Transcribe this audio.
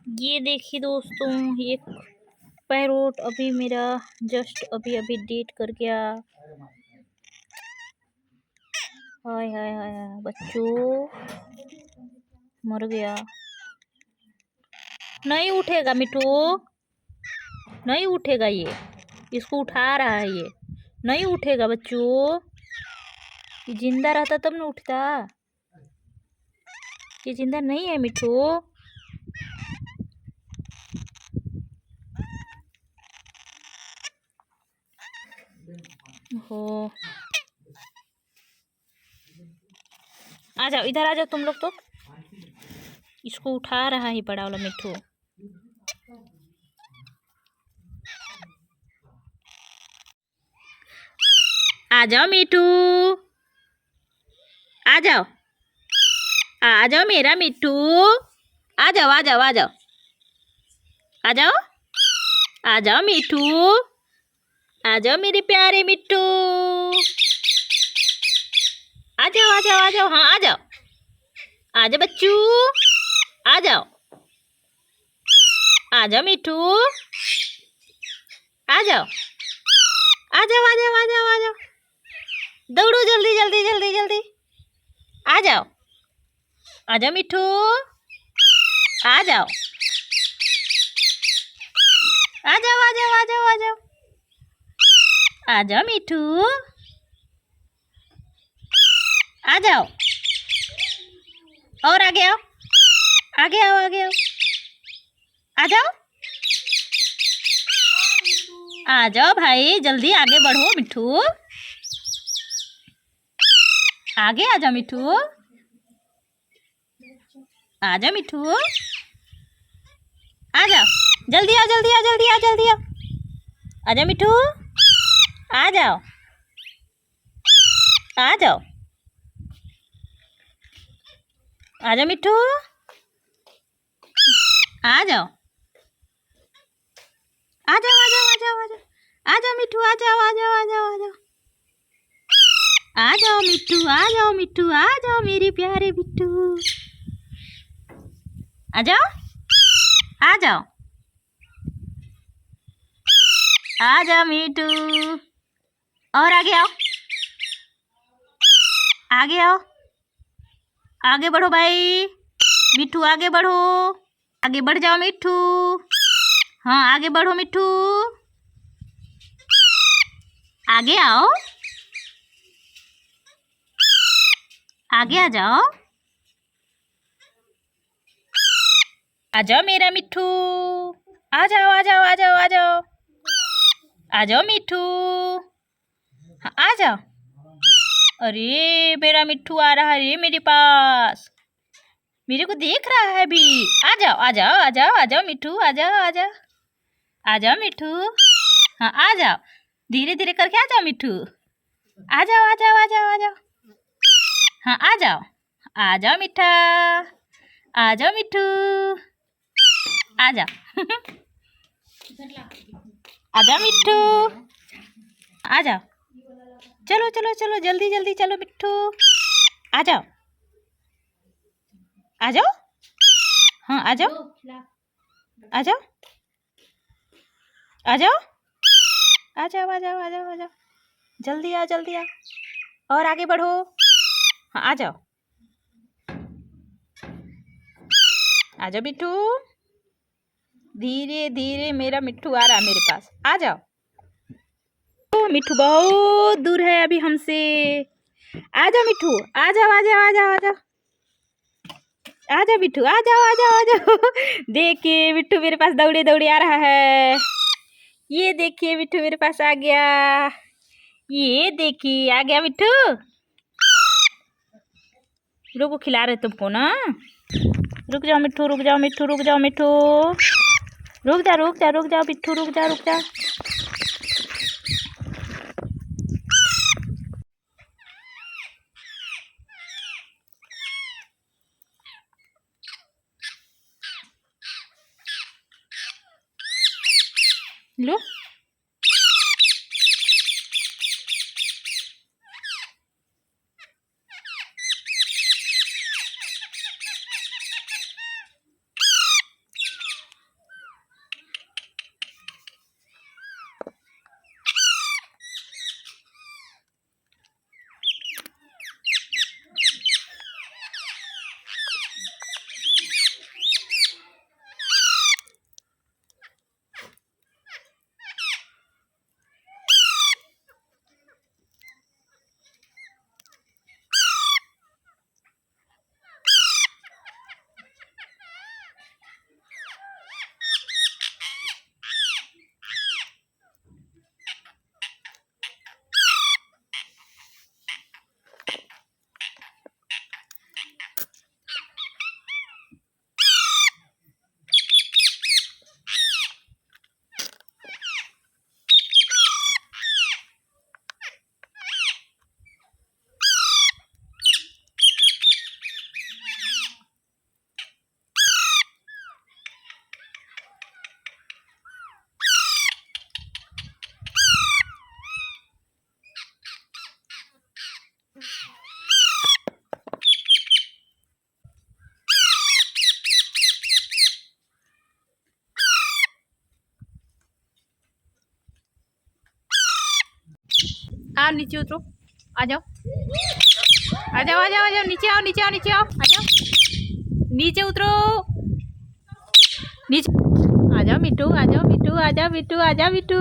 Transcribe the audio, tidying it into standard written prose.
ये देखिए दोस्तों, ये पैरोट अभी मेरा जस्ट अभी अभी डेट कर गया। हाय हाय हाय हाय, बच्चों मर गया। नहीं उठेगा मिठू, नहीं उठेगा ये। इसको उठा रहा है ये, नहीं उठेगा बच्चों। ये जिंदा रहता तब न उठता। ये जिंदा नहीं है मिठू। हो आ जाओ, इधर आ जाओ तुम लोग। तो इसको उठा रहा है बड़ा वाला मिठू। आ जाओ मिठू, आ जाओ, आ जाओ मेरा मिठू। आ जाओ आ जाओ आ जाओ, आ जाओ, आ जाओ मिठू, आ जाओ मेरे प्यारे मिठू। आ जाओ आ जाओ आ जाओ, हाँ आ जाओ, आ जाओ बच्चू, आ जाओ, आ जाओ मिठू, आ जाओ, आ जाओ आ जाओ आ जाओ आ जाओ, दौड़ो जल्दी जल्दी जल्दी जल्दी, आ जाओ, आ जाओ मिठू, आ जाओ, आ जाओ आ जाओ आ जाओ आ जाओ, आ जाओ मिठू, आ जाओ, और आगे आओ, आगे आओ आगे आओ, आ जाओ, आ जाओ भाई जल्दी आगे बढ़ो मिठू, आगे आ जाओ मिठू, आ जाओ मिठू, आ जाओ, जल्दी आ जल्दी आ जल्दी आ जल्दी आ, आ जाओ मिठू, आ जाओ, आ जाओ, आ जाओ मिठू, आ जाओ, आ जाओ आ जाओ आ जाओ आ जाओ, आ जाओ मिठू, आ जाओ आ जाओ आ जाओ आ जाओ, आ जाओ मिठू, आ जाओ मिठू, आ जाओ मेरे प्यारे मिठू, आ जाओ, आ जाओ, आ जाओ मिठू, और आगे आओ, आगे आओ, आगे बढ़ो भाई मिठू, आगे बढ़ो, आगे बढ़ जाओ मिठू, हाँ आगे बढ़ो मिठू, आगे आओ, आगे आ जाओ, आ जाओ मेरा मिठू, आ जाओ आ जाओ आ जाओ आ जाओ, आ जाओ मिठू, हाँ आ जाओ, अरे मेरा मिठू आ रहा है मेरे पास, मेरे को देख रहा है भी। आ जाओ आ जाओ आ जाओ आ जाओ मिठू, आ जाओ आ जाओ, आ जाओ मिठू, हाँ आ जाओ, धीरे धीरे करके आ जाओ मिठू, आ जाओ आ जाओ आ जाओ आ जाओ, हाँ आ जाओ, आ जाओ मिठा, आ जाओ मिठू, आ जाओ आ जाओ मिठू, आ जाओ, चलो चलो चलो जल्दी जल्दी चलो मिठू, आ जाओ, आ जाओ, हाँ आ जाओ, आ जाओ, आ जाओ, आ जाओ आ जाओ आ जाओ आ जाओ, जल्दी आ जल्दी आ, और आगे बढ़ो, हाँ आ जाओ, आ जाओ मिठू, धीरे धीरे मेरा मिठू आ रहा है मेरे पास, आ जाओ। मिठू बहुत दूर है अभी हमसे, आ जाओ मिठू, आ जाओ आ जाओ आ जाओ आ जाओ, आ जाओ मिठू, आ जाओ आ जाओ आ जाओ देखिए मिठू मेरे पास दौड़े दौड़े आ रहा है, ये देखिए मिठू मेरे पास आ गया, ये देखिए आ गया मिठू, रुको खिला रहे तुमको ना, रुक जाओ मिठू रुक जाओ मिठू रुक जाओ मिठू, रुक जा रुक जा रुक जाओ मिठू रुक जा रुक जा, लो आओ नीचे उतरो, आ जाओ आ जाओ आ जाओ आ जाओ, नीचे आओ नीचे आओ नीचे आओ, आ जाओ नीचे उतरो, नीचे आ जाओ मिट्टू, आ जाओ मिट्टू, आ जाओ मिट्टू, आ जाओ मिट्टू।